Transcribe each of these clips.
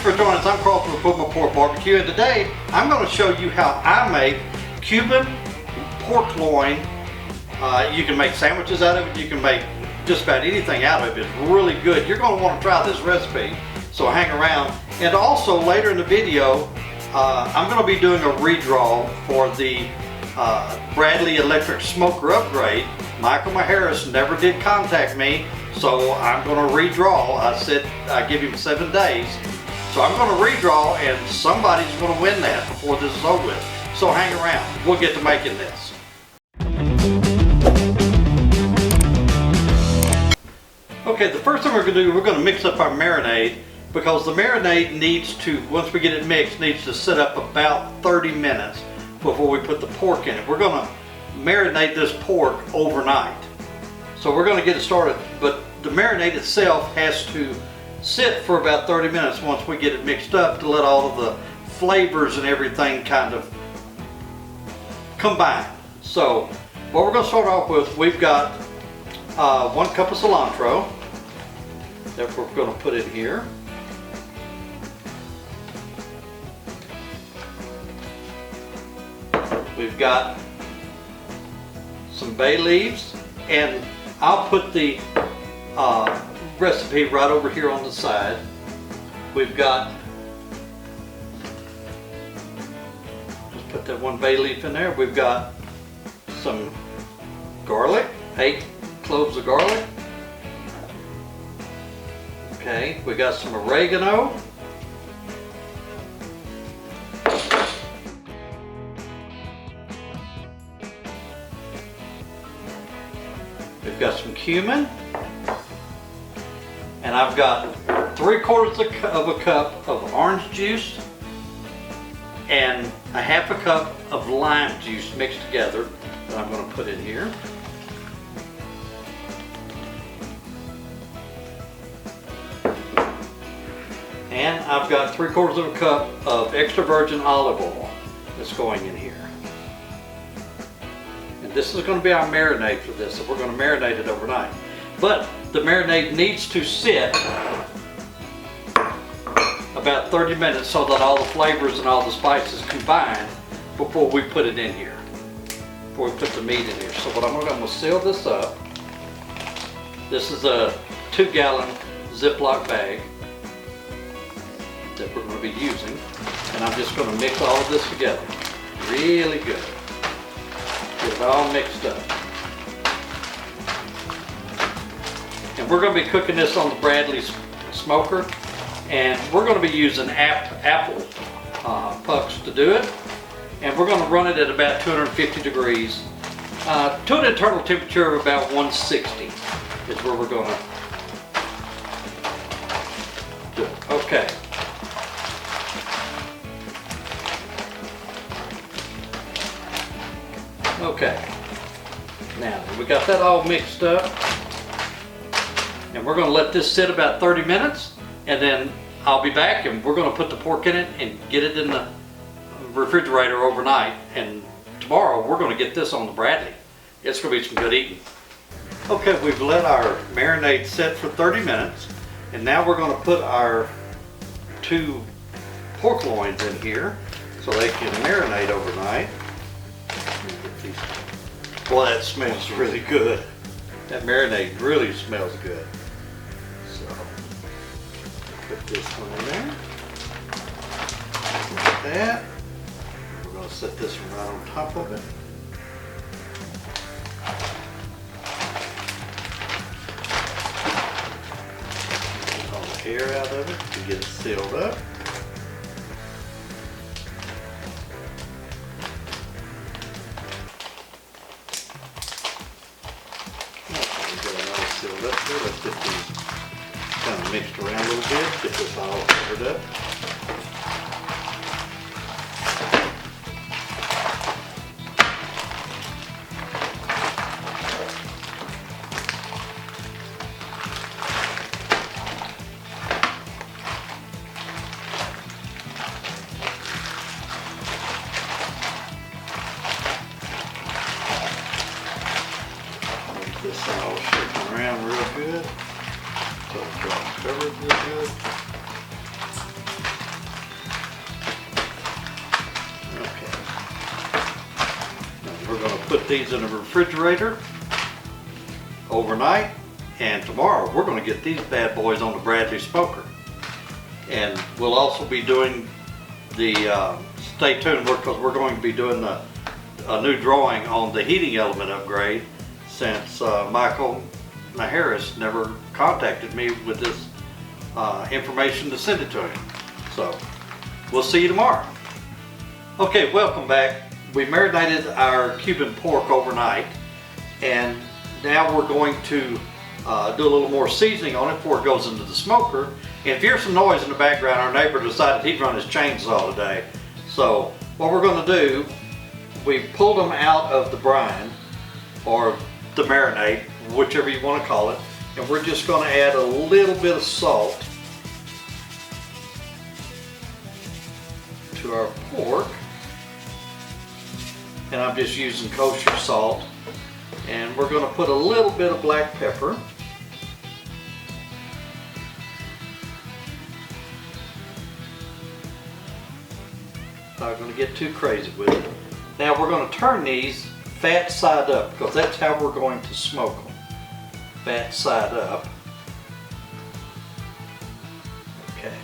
for joining us. I'm Carl from Cuban Pork Barbecue, and today I'm going to show you how I make Cuban pork loin. You can make sandwiches out of it. You can make just about anything out of it. It's really good. You're going to want to try this recipe, so hang around. And also later in the video, I'm going to be doing a redraw for the Bradley electric smoker upgrade. Michael Maharis never did contact me, so I'm going to redraw. I said I give him 7 days. So I'm going to redraw, and somebody's going to win that before this is over with. So hang around. We'll get to making this. Okay, the first thing we're going to do, we're going to mix up our marinade, because the marinade needs to, once we get it mixed, needs to sit up about 30 minutes before we put the pork in it. We're going to marinate this pork overnight. So we're going to get it started, but the marinade itself has to sit for about 30 minutes once we get it mixed up to let all of the flavors and everything kind of combine. So what we're going to start off with, we've got 1 cup of cilantro that we're going to put in here. We've got some bay leaves, and I'll put the recipe right over here on the side. We've got, just put that 1 bay leaf in there. We've got some garlic, 8 cloves of garlic. Okay, we got some oregano. We've got some cumin, and I've got 3/4 of a cup of orange juice and 1/2 cup of lime juice mixed together that I'm going to put in here. And I've got 3/4 of a cup of extra virgin olive oil that's going in here. This is going to be our marinade for this, so we're going to marinate it overnight. But the marinade needs to sit about 30 minutes so that all the flavors and all the spices combine before we put it in here, before we put the meat in here. So what I'm going to seal this up. This is a 2-gallon Ziploc bag that we're going to be using, and I'm just going to mix all of this together really good. Get it all mixed up. And we're going to be cooking this on the Bradley smoker, and we're going to be using apple pucks to do it. And we're going to run it at about 250 degrees to an internal temperature of about 160 is where we're going to do it. Okay. Okay, now we got that all mixed up, and we're going to let this sit about 30 minutes, and then I'll be back, and we're going to put the pork in it and get it in the refrigerator overnight, and tomorrow we're going to get this on the Bradley. It's going to be some good eating. Okay, we've let our marinade sit for 30 minutes, and now we're going to put our 2 pork loins in here so they can marinate overnight. Boy, that smells really good. That marinade really smells good. So, put this one in there. Like that. We're going to set this one right on top of it. Get all the air out of it to get it sealed up. Let's get these kind of mixed around a little bit, get this all covered up. This all shaking around real good. So it's covered real good. put these in the refrigerator overnight, and tomorrow we're going to get these bad boys on the Bradley smoker. And we'll also be doing the, stay tuned, because we're going to be doing a new drawing on the heating element upgrade, since Michael Harris never contacted me with this information to send it to him. So we'll see you tomorrow. Okay, welcome back. We marinated our Cuban pork overnight, and now we're going to do a little more seasoning on it before it goes into the smoker. And if you hear some noise in the background, our neighbor decided he'd run his chainsaw today. So what we're going to do, we pulled them out of the brine, or the marinade, whichever you want to call it, and we're just going to add a little bit of salt to our pork. And I'm just using kosher salt. And we're going to put a little bit of black pepper. Not going to get too crazy with it. Now we're going to turn these fat side up, because that's how we're going to smoke them. Fat side up. Okay.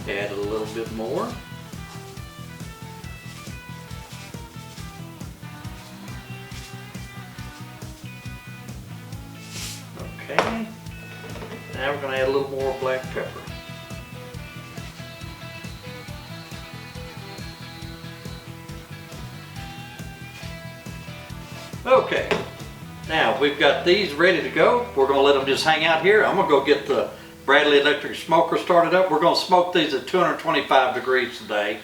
Add a little bit more. Okay. Now we're going to add a little more black pepper. Okay, now we've got these ready to go. We're going to let them just hang out here. I'm going to go get the Bradley electric smoker started up. We're going to smoke these at 225 degrees today,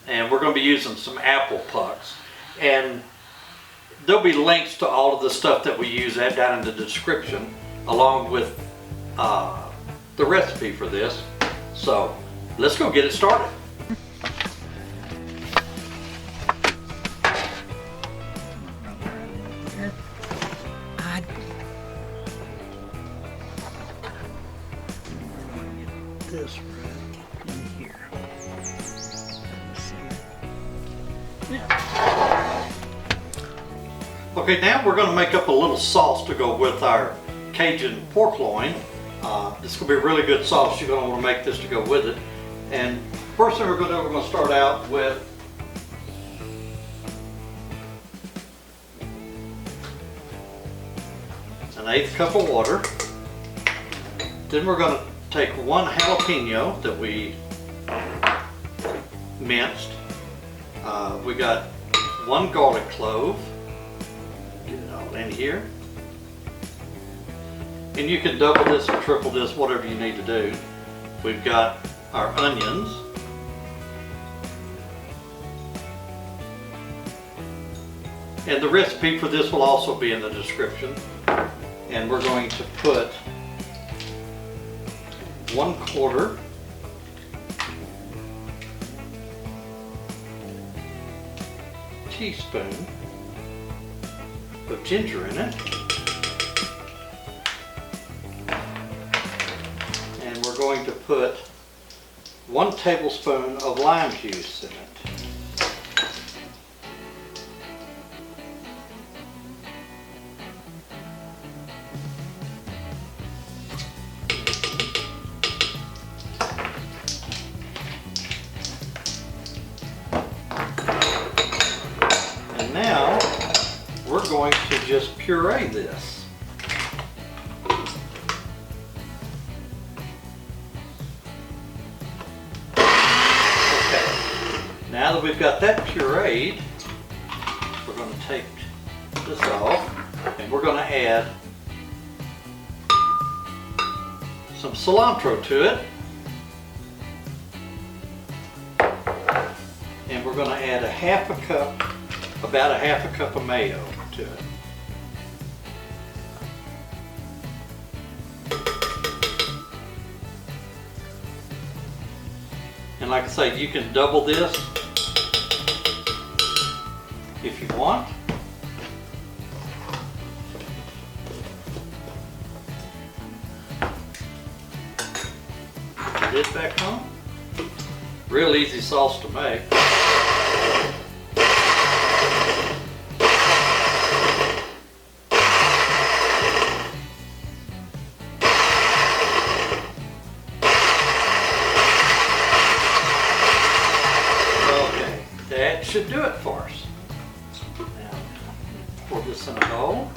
and we're going to be using some apple pucks. And there'll be links to all of the stuff that we use down in the description, along with the recipe for this. So let's go get it started. This right in here. Yeah. Okay, now we're going to make up a little sauce to go with our Cajun pork loin. This is going to be a really good sauce. You're going to want to make this to go with it. And first thing we're going to start out with an 1/8 cup of water. Then we're going to take 1 jalapeno that we minced. We got 1 garlic clove. Get it all in here. And you can double this or triple this, whatever you need to do. We've got our onions. And the recipe for this will also be in the description. And we're going to put 1/4 teaspoon of ginger in it. And we're going to put 1 tablespoon of lime juice in it. Now we're going to just puree this. Okay, now that we've got that pureed, we're going to take this off and we're going to add some cilantro to it. And we're going to add about a half a cup of mayo to it. And like I say, you can double this if you want. Put the lid back on. Real easy sauce to make. should do it for us. Now, pour this in a bowl.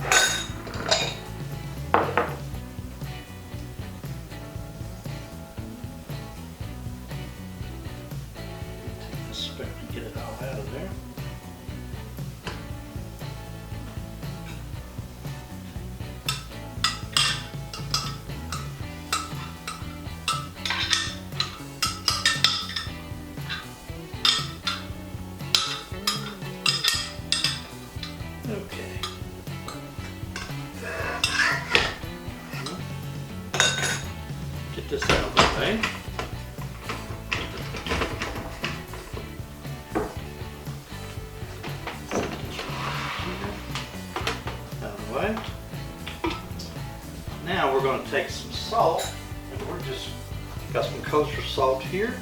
Take this spoon and get it all out of there. Okay. Get this out of the way. Out of the way. Now we're going to take some salt, and we're just got some kosher salt here.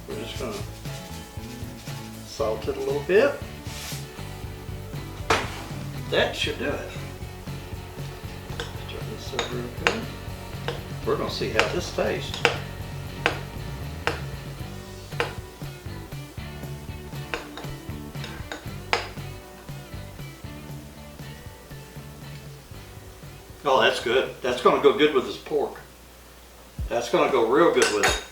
We're just going to salt it a little bit. That should do it. Turn this over real good. We're going to see how this tastes. Oh, that's good. That's going to go good with this pork. That's going to go real good with it.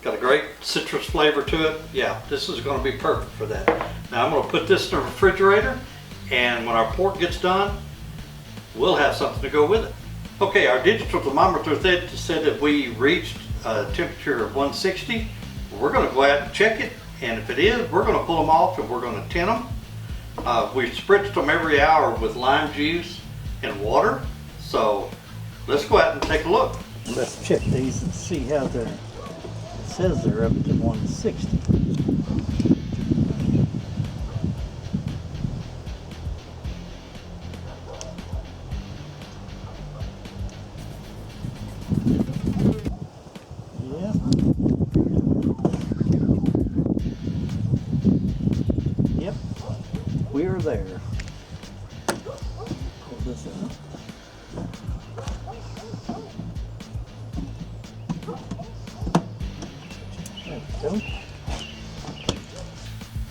Got a great citrus flavor to it. Yeah, this is going to be perfect for that. Now I'm going to put this in the refrigerator, and when our pork gets done, we'll have something to go with it. Okay, our digital thermometer said that we reached a temperature of 160. We're going to go out and check it, and if it is, we're going to pull them off and we're going to tin them. We've spritzed them every hour with lime juice and water, so let's go out and take a look. Let's check these and see how they're, it says they're up to 160. Yep, we're there. Pull this out.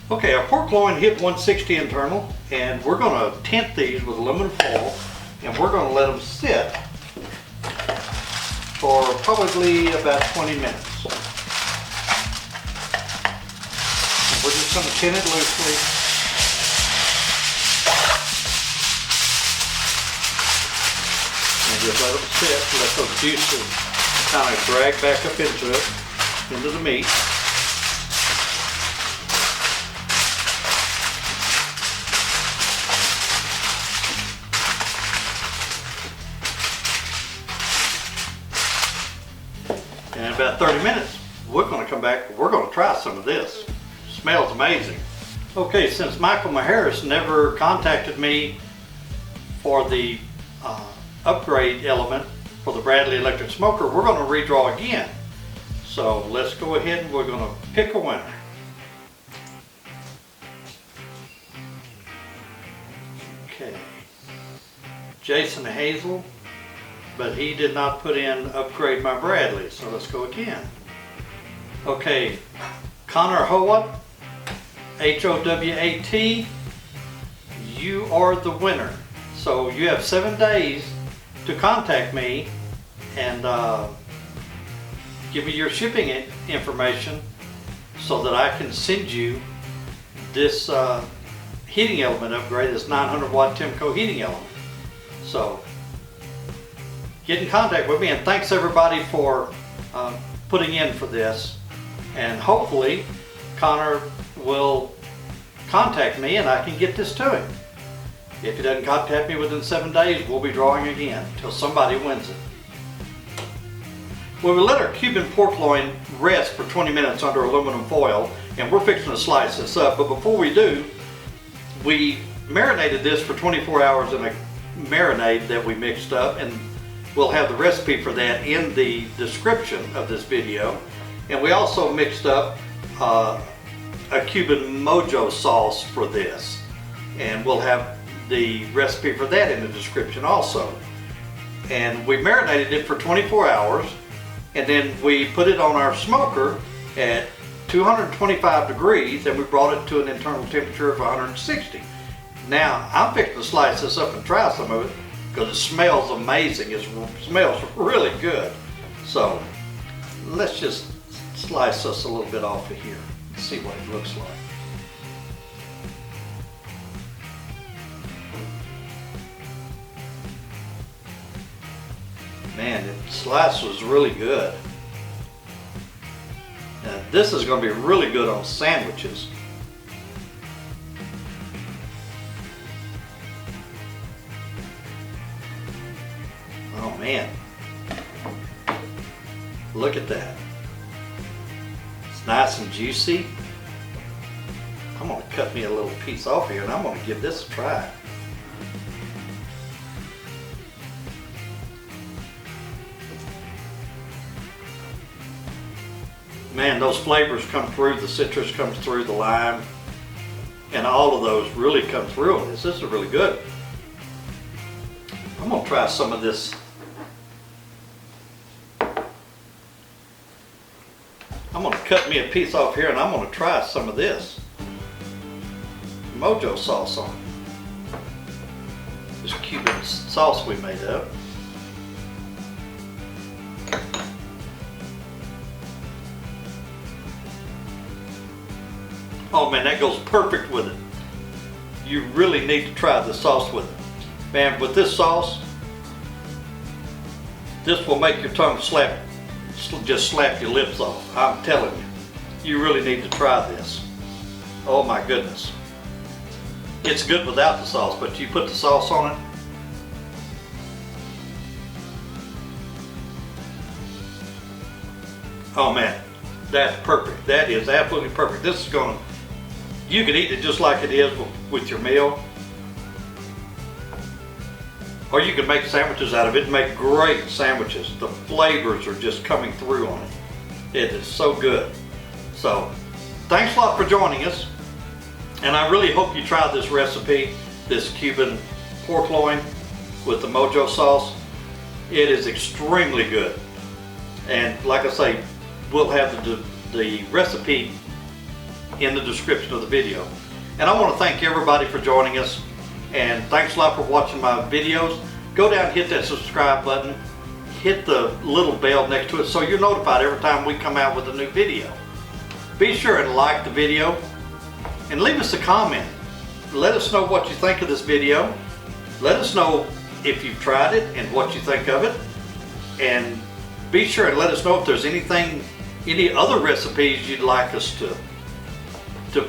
Okay, our pork loin hit 160 internal, and we're going to tint these with aluminum foil, and we're going to let them sit for probably about 20 minutes. And we're just going to tint it loosely. And just let them sit, let those juices kind of drag back up into it, into the meat. And in about 30 minutes, we're going to come back, we're going to try some of this. It smells amazing. Okay, since Michael Maharis never contacted me for the upgrade element for the Bradley electric smoker, we're going to redraw again. So let's go ahead and we're going to pick a winner. Okay, Jason Hazel, but he did not put in upgrade my Bradley, so let's go again. Okay, Connor Howat, H-O-W-A-T, you are the winner. So you have 7 days to contact me and give me your shipping information so that I can send you this heating element upgrade, this 900 watt Timco heating element. So get in contact with me, and thanks everybody for putting in for this, and hopefully Connor will contact me and I can get this to him. If he doesn't contact me within 7 days, we'll be drawing again until somebody wins it. Well, we let our Cuban pork loin rest for 20 minutes under aluminum foil, and we're fixing to slice this up. But before we do, we marinated this for 24 hours in a marinade that we mixed up, and we'll have the recipe for that in the description of this video. And we also mixed up a Cuban Mojo Sauce for this, and we'll have the recipe for that in the description also. And we marinated it for 24 hours, and then we put it on our smoker at 225 degrees, and we brought it to an internal temperature of 160. Now, I'm fixing to slice this up and try some of it because it smells amazing. It smells really good. So, let's just slice us a little bit off of here and see what it looks like. Man, the slice was really good. Now, this is going to be really good on sandwiches. Oh man, look at that. It's nice and juicy. I'm going to cut me a little piece off here and I'm going to give this a try. Man, those flavors come through, the citrus comes through, the lime, and all of those really come through on this. This is really good. I'm going to try some of this. I'm going to cut me a piece off here and I'm going to try some of this Mojo Sauce on it. This Cuban sauce we made up. Oh man, that goes perfect with it. You really need to try the sauce with it. Man, with this sauce, this will make your tongue just slap your lips off. I'm telling you, you really need to try this. Oh my goodness. It's good without the sauce, but you put the sauce on it. Oh man, that's perfect. That is absolutely perfect. This is gonna, you can eat it just like it is with your meal. Or you can make sandwiches out of it and make great sandwiches. The flavors are just coming through on it. It is so good. So, thanks a lot for joining us. And I really hope you try this recipe, this Cuban pork loin with the Mojo sauce. It is extremely good. And like I say, we'll have the recipe in the description of the video. And I want to thank everybody for joining us. And thanks a lot for watching my videos. Go down and hit that subscribe button. Hit the little bell next to it so you're notified every time we come out with a new video. Be sure and like the video and leave us a comment. Let us know what you think of this video. Let us know if you've tried it and what you think of it. And be sure and let us know if there's any other recipes you'd like us to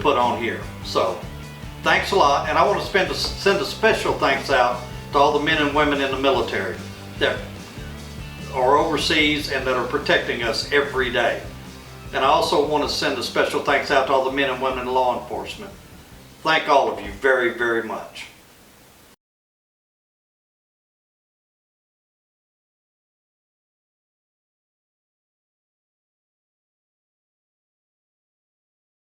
put on here. So, thanks a lot, and I want to send a special thanks out to all the men and women in the military that are overseas and that are protecting us every day. And I also want to send a special thanks out to all the men and women in law enforcement. Thank all of you very, very much.